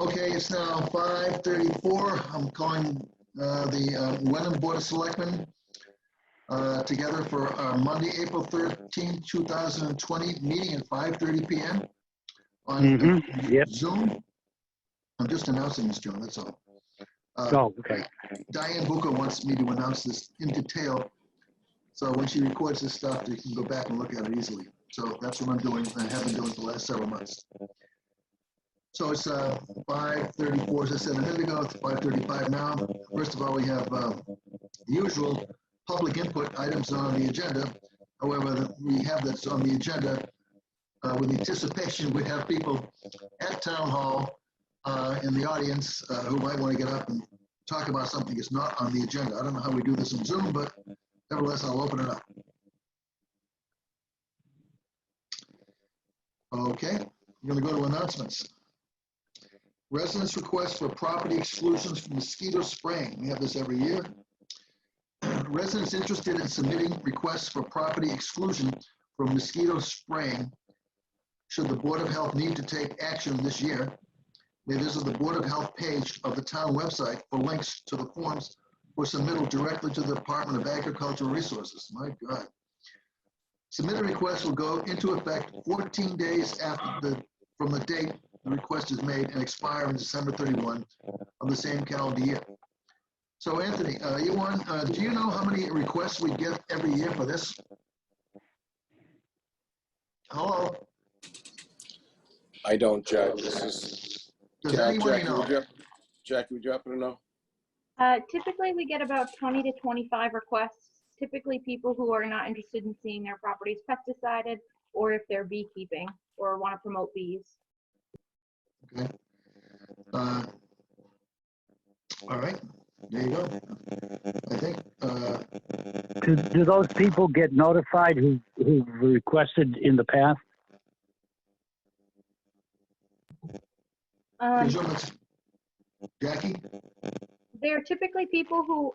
Okay, it's now 5:34. I'm calling the Wenham Board of Selectmen together for our Monday, April 13th, 2020 meeting at 5:30 p.m. on Zoom. I'm just announcing this, John, that's all. Okay. Diane Booker wants me to announce this in detail, so when she records this stuff, you can go back and look at it easily. So that's what I'm doing, and I have been doing for the last several months. So it's 5:34, as I said a minute ago. It's 5:35 now. First of all, we have the usual public input items on the agenda. However, we have that's on the agenda with anticipation. We have people at Town Hall in the audience who might want to get up and talk about something that's not on the agenda. I don't know how we do this on Zoom, but nevertheless, I'll open it up. Okay, we're going to go to announcements. Residents' request for property exclusions from mosquito spraying. We have this every year. Residents interested in submitting requests for property exclusion from mosquito spraying, should the Board of Health need to take action this year, may visit the Board of Health page of the town website for links to the forms for submittal directly to the Department of Agricultural Resources. My God. Submitted requests will go into effect 14 days from the date the request is made and expire on December 31 of the same calendar year. So Anthony, do you know how many requests we get every year for this? Hello? I don't, Jack. Does anybody know? Jackie, would you happen to know? Typically, we get about 20 to 25 requests. Typically, people who are not interested in seeing their properties pesticided, or if they're beekeeping or want to promote bees. Okay. All right. There you go. I think. Do those people get notified who requested in the past? Jackie? They're typically people who,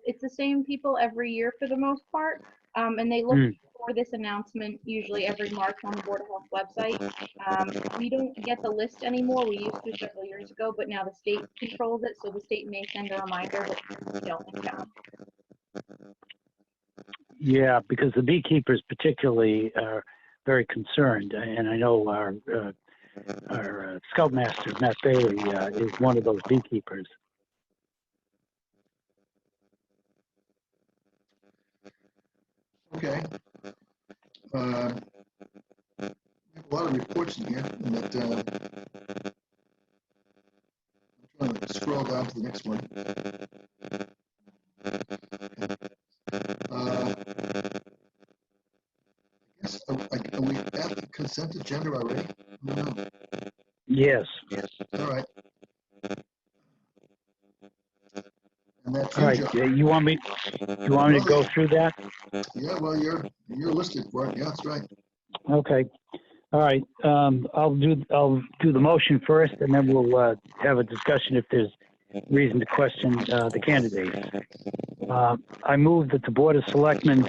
it's the same people every year for the most part, and they look for this announcement usually every March on the Board of Health website. We don't get the list anymore. We used to several years ago, but now the state controls it, so the state may send a reminder, but we don't in town. Yeah, because the beekeepers particularly are very concerned, and I know our scoutmaster, Matt Bailey, is one of those beekeepers. Okay. A lot of reports in here, but I'm trying to scroll down to the next one. I guess, are we at the consent agenda already? No. Yes. All right. And that's all right. You want me to go through that? Yeah. Well, you're listed for it. Yeah, that's right. Okay. All right. I'll do the motion first, and then we'll have a discussion if there's reason to question the candidates. I move that the Board of Selectmen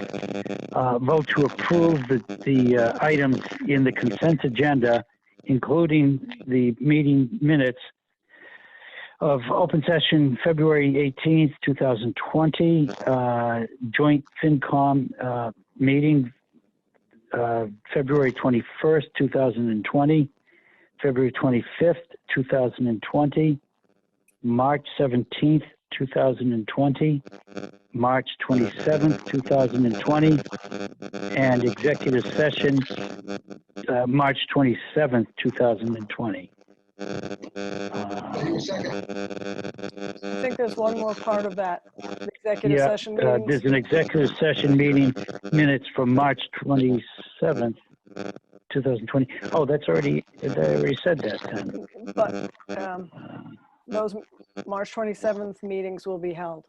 vote to approve the items in the consent agenda, including the meeting minutes of open session February 18th, 2020, joint FinCom meeting February 21st, 2020, February 25th, 2020, March 17th, 2020, March 27th, 2020, and executive session March 27th, 2020. I think there's one more part of that executive session meeting. There's an executive session meeting minutes from March 27th, 2020. Oh, I already said that then. But those March 27th meetings will be held.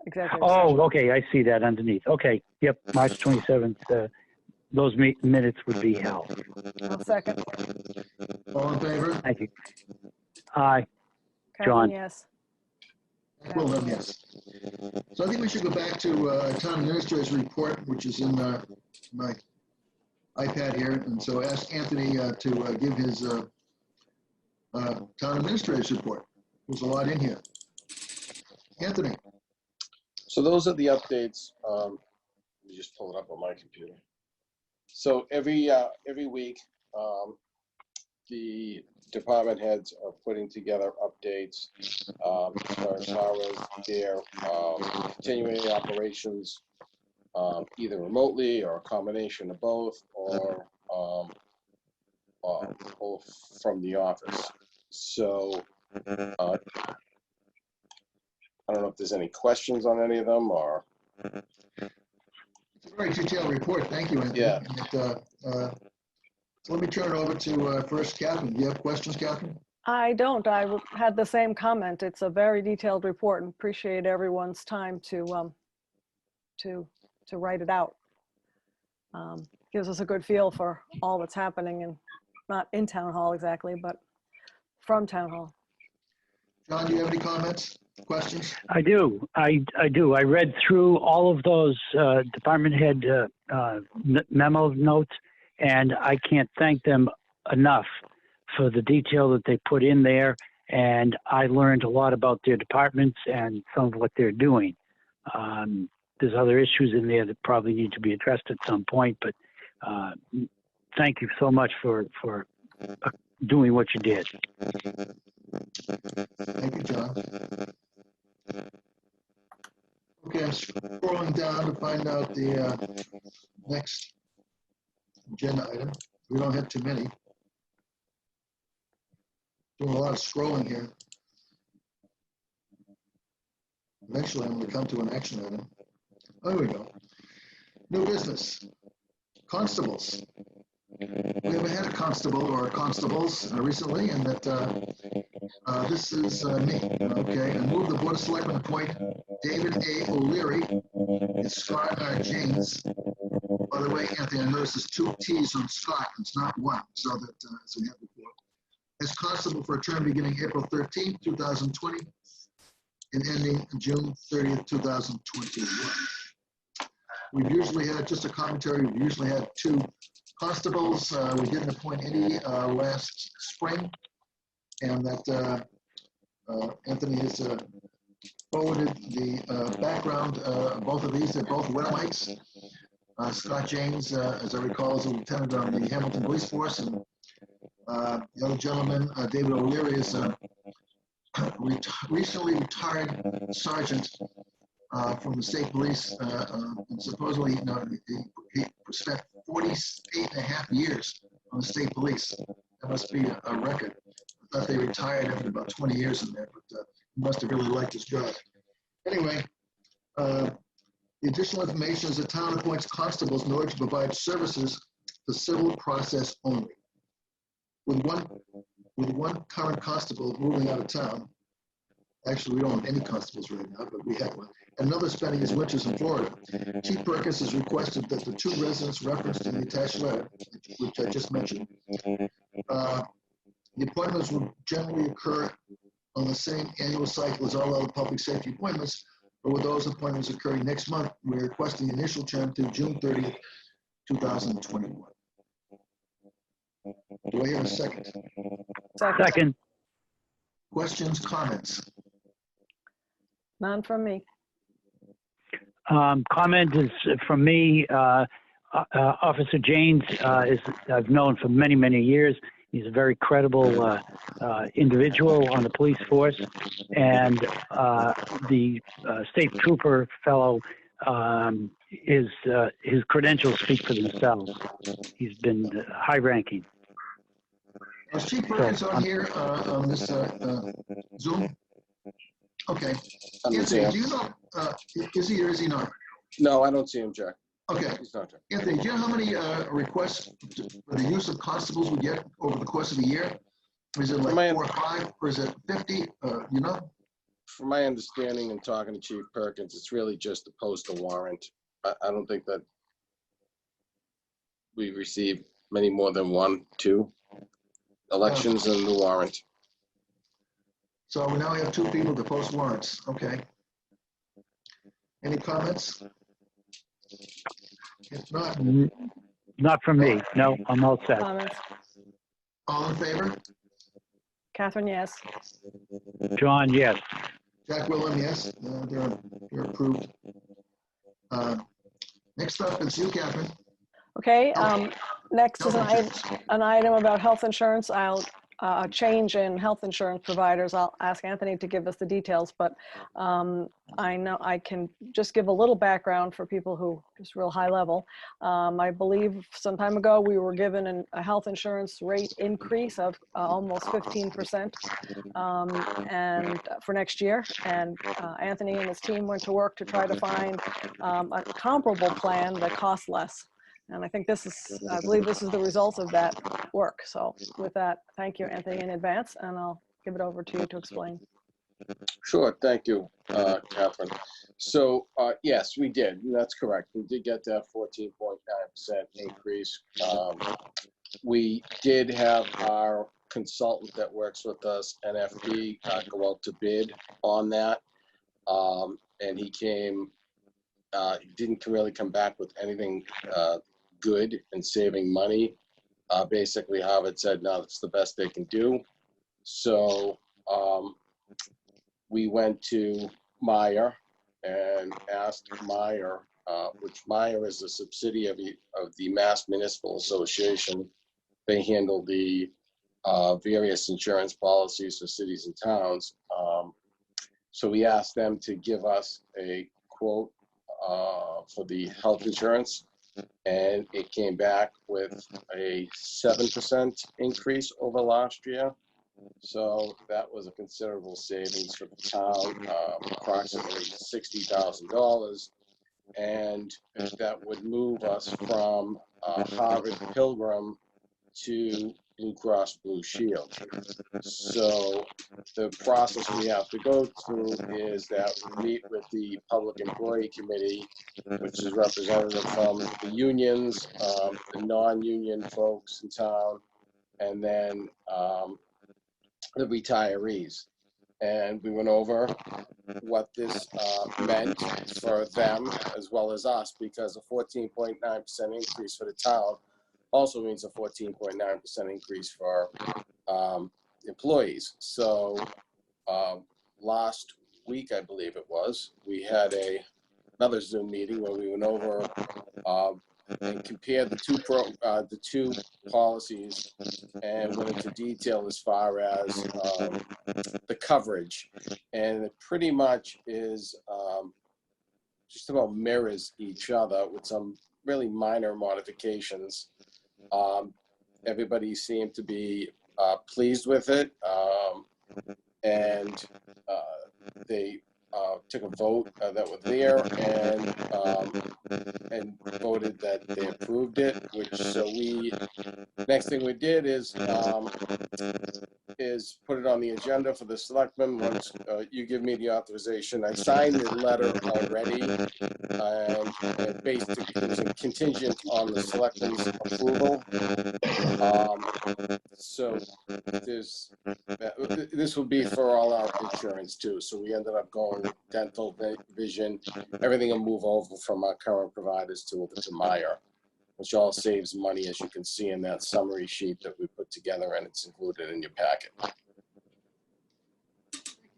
Executive session. Okay, I see that underneath. Okay, yep, March 27th. Those minutes would be held. I'll second. All in favor? Thank you. Aye. Kathleen, John. yes. Well, yes. So I think we should go back to Town Administrator's report, which is in my iPad here. And so ask Anthony to give his Town administrator's report. There's a lot in here. Anthony, So those are the updates. Let me just pull it up on my computer. So every week, the department heads are putting together updates as far as their continuing operations, either remotely or a combination of both, or from the office. So I don't know if there's any questions on any of them, or it's a very detailed report. Thank you, Anthony. Yeah. And, so let me turn it over to first Catherine. Do you have questions, Catherine? I don't. Had the same comment. It's a very detailed report and appreciate everyone's time to write it out. Gives us a good feel for all that's happening, and not in town hall exactly, but from town hall. John, do you have any comments, questions? I do. I do. I read through all of those department head memo notes, and I can't thank them enough for the detail that they put in there. And I learned a lot about their departments and some of what they're doing. There's other issues in there that probably need to be addressed at some point, but thank you so much for doing what you did. Thank you, John. Okay, I'm scrolling down to find out the next agenda item. We don't have too many. Doing a lot of scrolling here. Eventually, I'm going to come to an action item. Oh, here we go. New business. Constables. We haven't had a constable or constables recently, and that this is me. Okay, I move the Board of Selectmen appoint David A. O'Leary and Scott R. James. By the way, Anthony, I noticed there's 2 T's on Scott, it's not 1, so that as we had before. As constable for a term beginning April 13th, 2020, and ending June 30th, 2021. We've usually had, just a commentary, we've usually had 2 constables. We didn't appoint any last spring, and that Anthony has forwarded the background of both of these. They're both Wenhamites. Scott James, as I recall, is a lieutenant on the Hamilton Police Force, and the other gentleman, David O'Leary, is a recently retired sergeant from the state police, and supposedly he spent 48.5 years on the state police. That must be a record. I thought they retired after about 20 years in there, but he must have really liked his job. Anyway, the additional information is the town appoints constables in order to provide services for civil process only. With one current constable moving out of town, actually we don't have any constables right now, but we have one, and another spending his winters in Florida, Chief Perkins has requested that the 2 residents referenced in the attached letter, which I just mentioned, the appointments will generally occur on the same annual cycle as all other public safety appointments, but with those appointments occurring next month, we're requesting the initial term to June 30th, 2021. Do I have a second? Second. Questions, comments? None from me. Comment is from me. Officer James I've known for many, many years. He's a very credible individual on the police force, and the state trooper fellow, his credentials speak for themselves. He's been high-ranking. Is Chief Perkins on here on this Zoom? Okay. Anthony, do you know, is he or is he not? no, I don't see him, Jack. Okay. He's not there. Anthony, do you know how many requests for the use of constables we get over the course of a year? Is it like 4 or 5, or is it 50? You know? From my understanding and talking to Chief Perkins, it's really just to post a warrant. I don't think that we receive many more than 1, 2 elections and the warrant. So we now have 2 people to post warrants. Okay. Any comments? If not, Not from me. No, I'm all set. Comments? all in favor? Catherine, yes. John, yes. Jack William, yes, they're approved. Next up is you, Catherine. Okay, next is Health insurance. an item about health insurance. A change in health insurance providers. I'll ask Anthony to give us the details, but I know I can just give a little background for people who just real high level. I believe some time ago we were given a health insurance rate increase of almost 15% and for next year. And Anthony and his team went to work to try to find a comparable plan that costs less. And I believe this is the result of that work. So with that, thank you, Anthony, in advance, and I'll give it over to you to explain. Sure, thank you, Catherine. So, yes, we did. That's correct. We did get that 14.9% increase. We did have our consultant that works with us, NFP, go out to bid on that. And he didn't really come back with anything good in saving money. Basically, Harvard said, no, that's the best they can do. So we went to Meyer and asked Meyer, which Meyer is a subsidiary of the Mass Municipal Association. They handle the various insurance policies for cities and towns. So we asked them to give us a quote for the health insurance, and it came back with a 7% increase over last year. So that was a considerable savings for the town, approximately $60,000. And that would move us from Harvard Pilgrim to Blue Cross Blue Shield. So the process we have to go through is that we meet with the Public Employee Committee, which is representative from the unions, the non-union folks in town, and then the retirees. And we went over what this meant for them as well as us, because a 14.9% increase for the town also means a 14.9% increase for employees. So last week, I believe it was, we had another Zoom meeting where we went over and compared the two policies and went into detail as far as the coverage. And it pretty much is just about mirrors each other with some really minor modifications. Everybody seemed to be pleased with it, and they took a vote that was there and voted that they approved it. Next thing we did is put it on the agenda for the selectmen. Once you give me the authorization, I signed the letter already, and basically it was contingent on the selectmen's approval. So this will be for all our insurance too. So we ended up going with dental, vision, everything will move over from our current providers to Meyer, which all saves money, as you can see in that summary sheet that we put together, and it's included in your packet.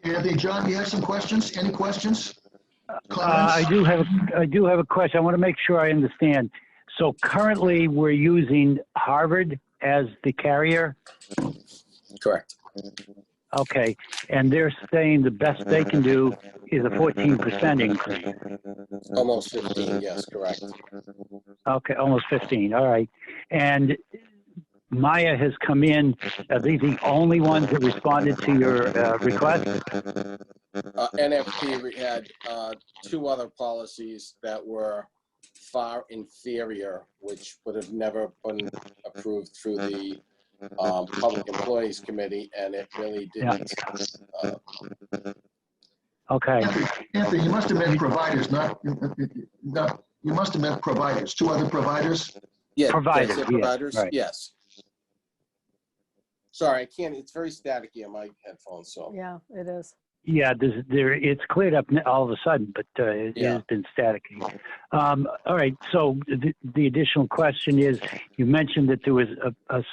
Anthony, John, you have some questions? Any questions? I do have a question. I want to make sure I understand. So currently we're using Harvard as the carrier? Correct. Okay, and they're saying the best they can do is a 14% increase. Almost 15, yes, correct. Okay, almost 15, all right. And Maya has come in. Are these the only ones that responded to your request? NFP had two other policies that were far inferior, which would have never been approved through the Public Employees Committee, and it really didn't. Okay. Anthony, you must have meant providers, you must have meant providers, two other providers? Yeah, Providers, yes, providers, right. yes. Sorry, I can't, it's very staticky on my headphones, so. Yeah, it is. Yeah, it's cleared up all of a sudden, but it Yeah. has been static. All right, so the additional question is, you mentioned that there was a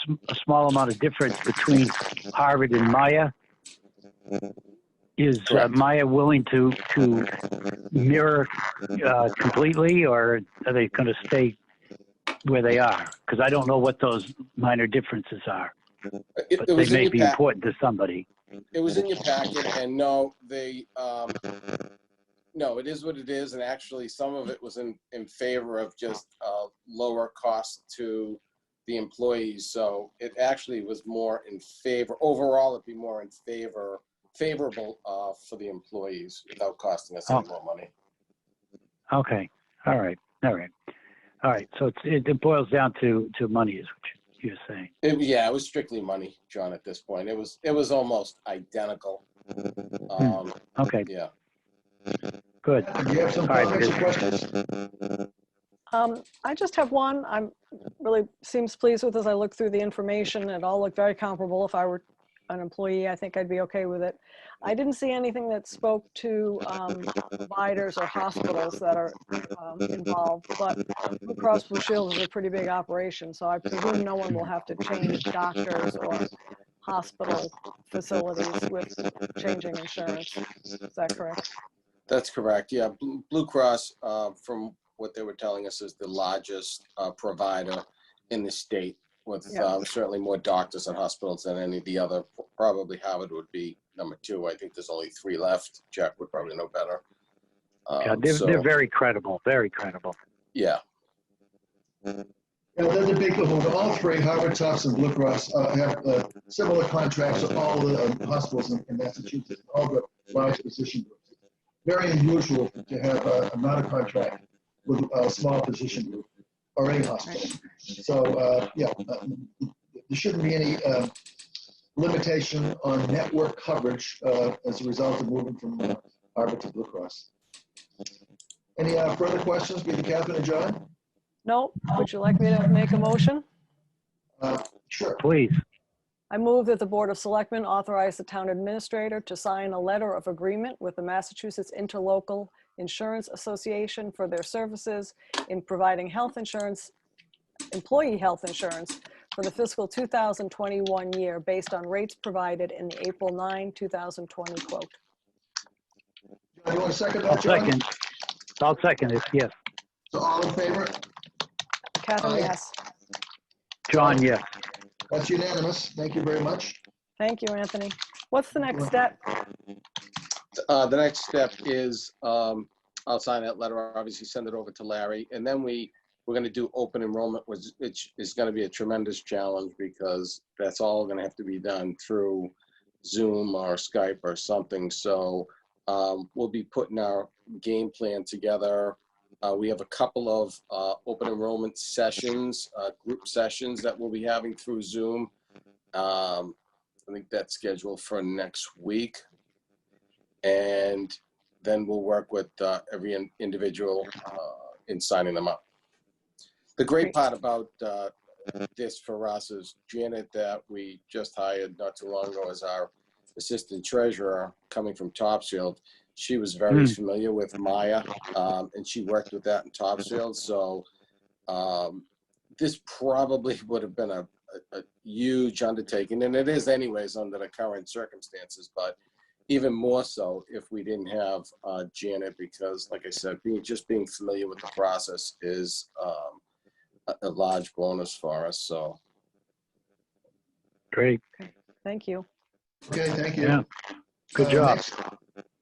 small amount of difference between Harvard and Maya. Is Correct. Maya willing to mirror completely, or are they going to stay where they are? Because I don't know what those minor differences are, It but they was in may your be important to somebody. It was in your packet, and no, no, it is what it is, and actually, some of it was in favor of just lower cost to the employees. So it actually was more in favor. Overall, it'd be more in favorable for the employees without costing us any more money. Okay. All right. So it boils down to money, is what you're saying. Yeah, it was strictly money, John. At this point, it was almost identical. Okay. Yeah. Good. Do you have some All right, comments or good. questions? I just have one. I'm really seems pleased with as I look through the information. It all looked very comparable. If I were an employee, I think I'd be okay with it. I didn't see anything that spoke to providers or hospitals that are involved, but Blue Cross Blue Shield is a pretty big operation, so I presume no one will have to change doctors or hospital facilities with changing insurance. Is that correct? That's correct. Yeah, Blue Cross, from what they were telling us, is the largest provider in the state, with certainly more doctors and hospitals than any of the other. Probably Harvard would be number 2. I think there's only 3 left. Jack would probably know better. Yeah, they're very credible. Very credible. Yeah. Yeah, they're the big, all 3, Harvard, Tufts, and Blue Cross, have similar contracts with all the hospitals in Massachusetts, all the large physician groups. Very unusual to have not a contract with a small physician group or any hospital. So, there shouldn't be any limitation on network coverage as a result of moving from Harvard to Blue Cross. Any further questions, either Catherine or John? No. Would you like me to make a motion? Sure. Please. I move that the Board of Selectmen authorize the town administrator to sign a letter of agreement with the Massachusetts Interlocal Insurance Association for their services in providing health insurance, employee health insurance for the fiscal 2021 year based on rates provided in the April 9, 2020 quote. John, you want to second that, John? I'll second it, yes. So all in favor? Catherine, Aye. yes. John, yes. That's unanimous. Thank you very much. Thank you, Anthony. What's the next step? The next step is I'll sign that letter, obviously send it over to Larry, and then we're going to do open enrollment, which is going to be a tremendous challenge because that's all going to have to be done through Zoom or Skype or something. So we'll be putting our game plan together. We have a couple of open enrollment sessions, group sessions that we'll be having through Zoom. I think that's scheduled for next week. And then we'll work with every individual in signing them up. The great part about this for us is Janet, that we just hired not too long ago as our assistant treasurer coming from Topsfield. She was very familiar with Maya, and she worked with that in Topsfield. So this probably would have been a huge undertaking, and it is anyways under the current circumstances, but even more so if we didn't have Janet, because like I said, being familiar with the process is a large bonus for us. So Great. Thank you. Okay, thank you. Yeah. Good job.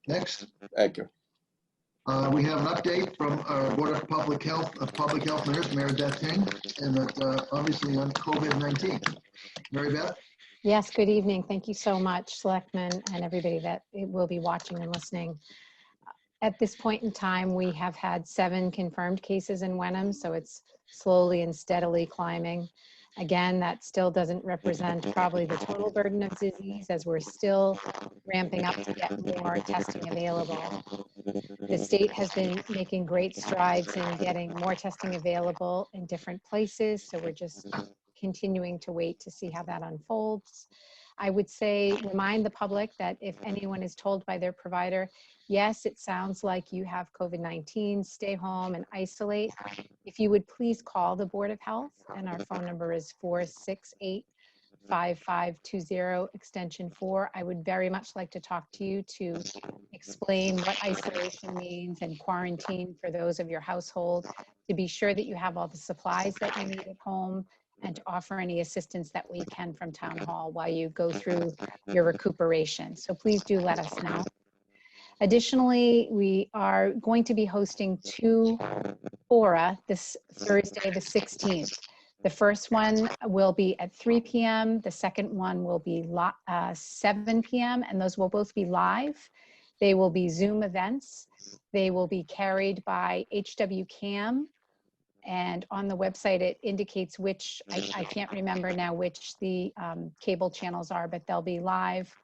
Next. thank you. We have an update from our Board of Public Health Nurse, Mary Beth Ting, and that obviously on COVID-19. Mary Beth? Yes, good evening. Thank you so much, Selectmen and everybody that will be watching and listening. At this point in time, we have had 7 confirmed cases in Wenham, so it's slowly and steadily climbing. Again, that still doesn't represent probably the total burden of disease, as we're still ramping up to get more testing available. The state has been making great strides in getting more testing available in different places, so we're just continuing to wait to see how that unfolds. I would say, remind the public that if anyone is told by their provider, yes, it sounds like you have COVID-19, stay home and isolate. If you would please call the Board of Health, and our phone number is 468-5520, extension 4. I would very much like to talk to you to explain what isolation means and quarantine for those of your household, to be sure that you have all the supplies that you need at home, and to offer any assistance that we can from Town Hall while you go through your recuperation. So please do let us know. Additionally, we are going to be hosting 2 fora this Thursday, the 16th. The first one will be at 3 p.m. The second one will be 7 p.m. and those will both be live. They will be Zoom events. They will be carried by HW Cam. And on the website, it indicates which, I can't remember now which the cable channels are, but they'll be live.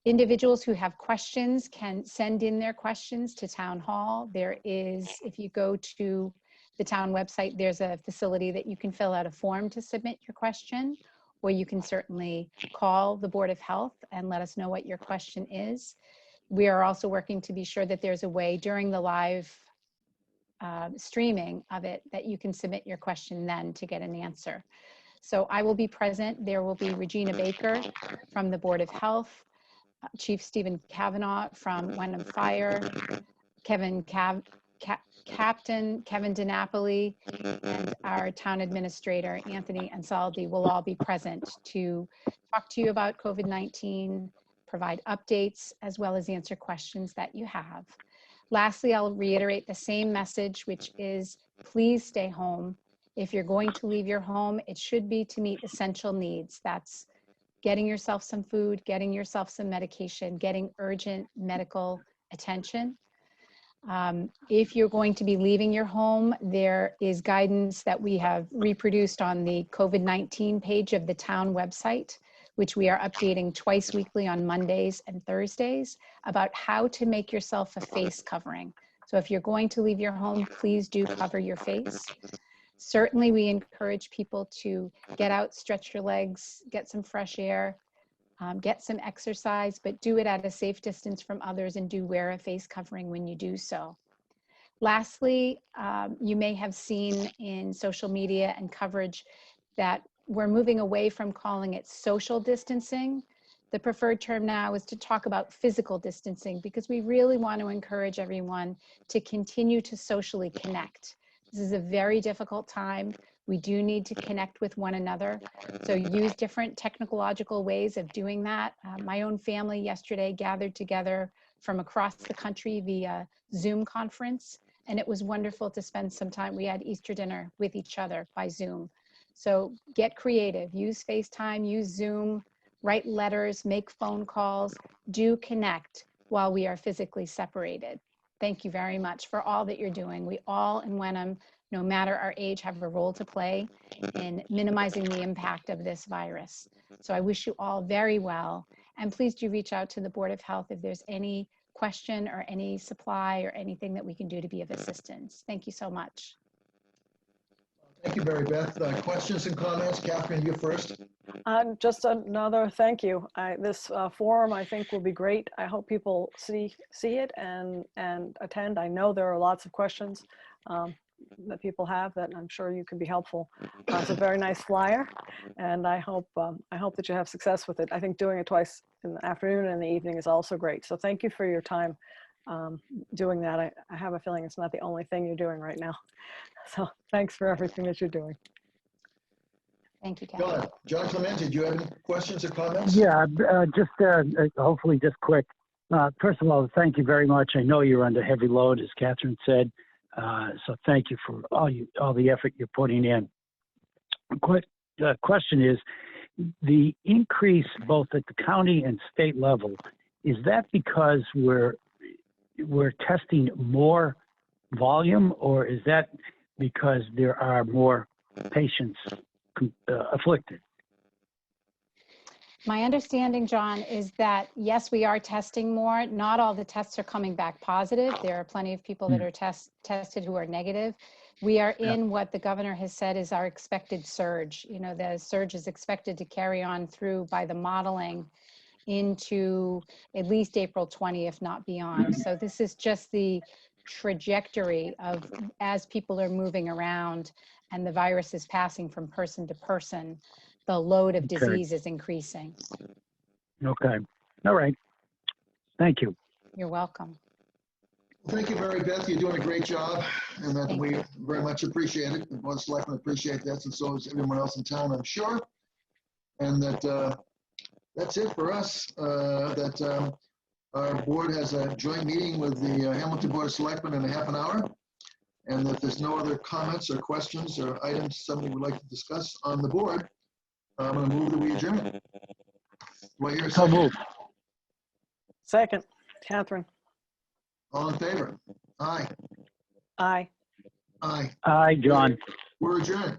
Individuals who have questions can send in their questions to Town Hall. There is, if you go to the town website, there's a facility that you can fill out a form to submit your question, or you can certainly call the Board of Health and let us know what your question is. We are also working to be sure that there's a way during the live streaming of it that you can submit your question then to get an answer. So I will be present. There will be Regina Baker from the Board of Health, Chief Stephen Kavanaugh from Wenham Fire, Captain Kevin DiNapoli, and our town administrator, Anthony Ansaldi, will all be present to talk to you about COVID-19, provide updates, as well as answer questions that you have. Lastly, I'll reiterate the same message, which is please stay home. If you're going to leave your home, it should be to meet essential needs. That's getting yourself some food, getting yourself some medication, getting urgent medical attention. If you're going to be leaving your home, there is guidance that we have reproduced on the COVID-19 page of the town website, which we are updating twice weekly on Mondays and Thursdays, about how to make yourself a face covering. So if you're going to leave your home, please do cover your face. Certainly, we encourage people to get out, stretch your legs, get some fresh air, get some exercise, but do it at a safe distance from others, and do wear a face covering when you do so. Lastly, you may have seen in social media and coverage that we're moving away from calling it social distancing. The preferred term now is to talk about physical distancing, because we really want to encourage everyone to continue to socially connect. This is a very difficult time. We do need to connect with one another. So use different technological ways of doing that. My own family yesterday gathered together from across the country via Zoom conference, and it was wonderful to spend some time. We had Easter dinner with each other by Zoom. So get creative, use FaceTime, use Zoom, write letters, make phone calls, do connect while we are physically separated. Thank you very much for all that you're doing. We all in Wenham, no matter our age, have a role to play in minimizing the impact of this virus. So I wish you all very well. And please do reach out to the Board of Health if there's any question or any supply or anything that we can do to be of assistance. Thank you so much. Thank you, Mary Beth. Questions and comments? Catherine, you first. Just another thank you. This forum, I think, will be great. I hope people see it and attend. I know there are lots of questions that people have that I'm sure you can be helpful. It's a very nice flyer, and I hope that you have success with it. I think doing it twice in the afternoon and the evening is also great. So thank you for your time doing that. I have a feeling it's not the only thing you're doing right now. So thanks for everything that you're doing. Thank you, Kevin. John Clemente, do you have any questions or comments? Yeah, just hopefully just quick. First of all, thank you very much. I know you're under heavy load, as Catherine said. So thank you for all the effort you're putting in. The question is, the increase both at the county and state level, is that because we're testing more volume, or is that because there are more patients afflicted? My understanding, John, is that yes, we are testing more. Not all the tests are coming back positive. There are plenty of people that are tested who are negative. We are in what the governor has said is our expected surge. You know, the surge is expected to carry on through by the modeling into at least April 20, if not beyond. So this is just the trajectory of as people are moving around and the virus is passing from person to person, the load of Okay. disease is increasing. Okay. All right. Thank you. You're welcome. Thank you, Mary Beth. You're doing a great job, and that Thank we very much appreciate it. The Board of Selectmen appreciate that, and so is everyone else in town, I'm sure. And that that's it for us. Our board has a joint meeting with the Hamilton Board of Selectmen in a half an hour, and if there's no other comments or questions or items somebody would like to discuss on the board, I'm going to move that we adjourn. Do I hear a So second? move. Second, Catherine. All in favor? Aye. Aye. Aye. Aye, John. We're adjourned.